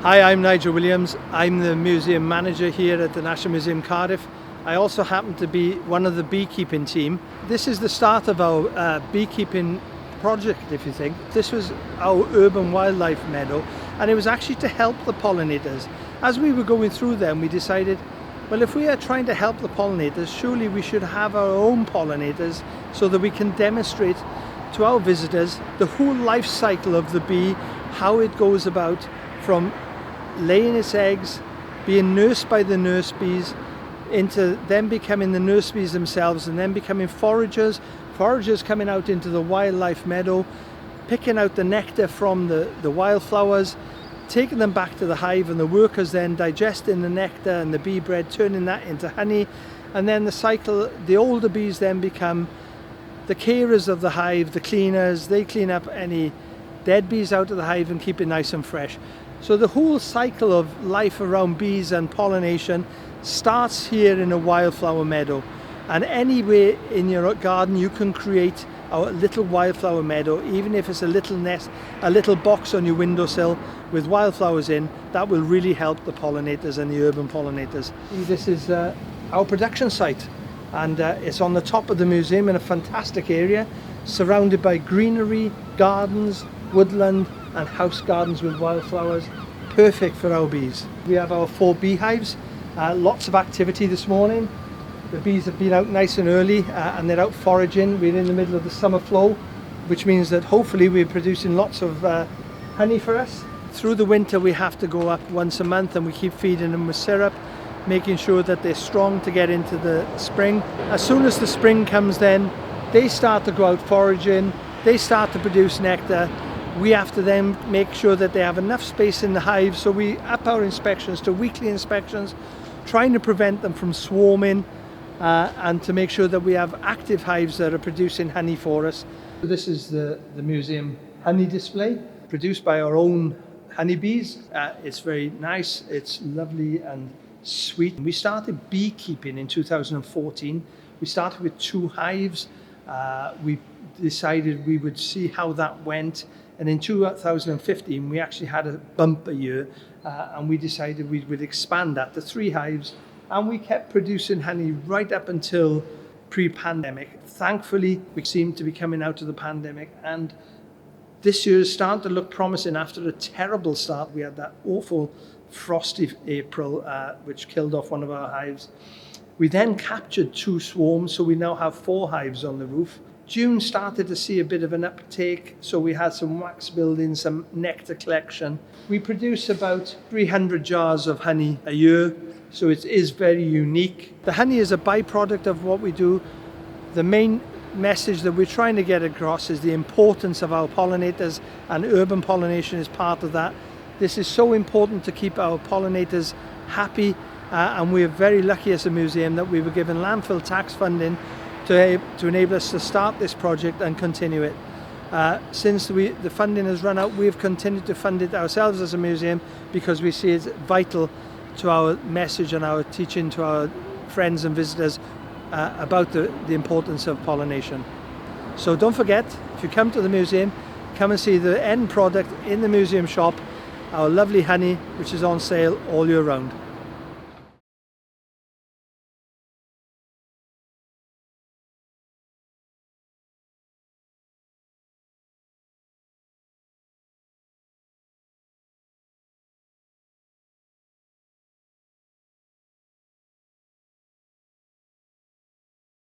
Hi, I'm Nigel Williams. I'm the museum manager here at the National Museum Cardiff. I also happen to be one of the beekeeping team. This is the start of our beekeeping project, if you think. This was our urban wildlife meadow, and it was actually to help the pollinators. As we were going through them, we decided, well, if we are trying to help the pollinators, surely we should have our own pollinators so that we can demonstrate to our visitors the whole life cycle of the bee, how it goes about from laying its eggs, being nursed by the nurse bees, into them becoming the nurse bees themselves, and then becoming foragers coming out into the wildlife meadow, picking out the nectar from the wildflowers, taking them back to the hive, and the workers then digesting the nectar and the bee bread, turning that into honey. And then the cycle, the older bees then become the carers of the hive, the cleaners. They clean up any dead bees out of the hive and keep it nice and fresh. So the whole cycle of life around bees and pollination starts here in a wildflower meadow. And anywhere in your garden you can create a little wildflower meadow, even if it's a little nest, a little box on your windowsill with wildflowers in. That will really help the pollinators and the urban pollinators. This is our production site, and it's on the top of the museum in a fantastic area, surrounded by greenery, gardens, woodland and house gardens with wildflowers. Perfect for our bees. We have our 4 beehives. Lots of activity this morning. The bees have been out nice and early and they're out foraging. We're in the middle of the summer flow, which means that hopefully we're producing lots of honey for us. Through the winter we have to go up once a month and we keep feeding them with syrup, making sure that they're strong to get into the spring. As soon as the spring comes, then they start to go out foraging, they start to produce nectar. We have to then make sure that they have enough space in the hive, so we up our inspections to weekly inspections, trying to prevent them from swarming and to make sure that we have active hives that are producing honey for us. This is the museum honey display, produced by our own honeybees. It's very nice, it's lovely and sweet. We started beekeeping in 2014. We started with 2 hives. We decided we would see how that went. And in 2015, we actually had a bumper year, and we decided we would expand that to 3 hives. And we kept producing honey right up until pre-pandemic. Thankfully, we seem to be coming out of the pandemic, and this year is starting to look promising after a terrible start. We had that awful frosty April, which killed off one of our hives. We then captured 2 swarms, so we now have 4 hives on the roof. June started to see a bit of an uptake, so we had some wax building, some nectar collection. We produce about 300 jars of honey a year, so it is very unique. The honey is a byproduct of what we do. The main message that we're trying to get across is the importance of our pollinators, and urban pollination is part of that. This is so important to keep our pollinators happy, and we're very lucky as a museum that we were given landfill tax funding to enable us to start this project and continue it. Since the funding has run out, we've continued to fund it ourselves as a museum because we see it vital to our message and our teaching to our friends and visitors about the importance of pollination. So don't forget, if you come to the museum, come and see the end product in the museum shop, our lovely honey, which is on sale all year round.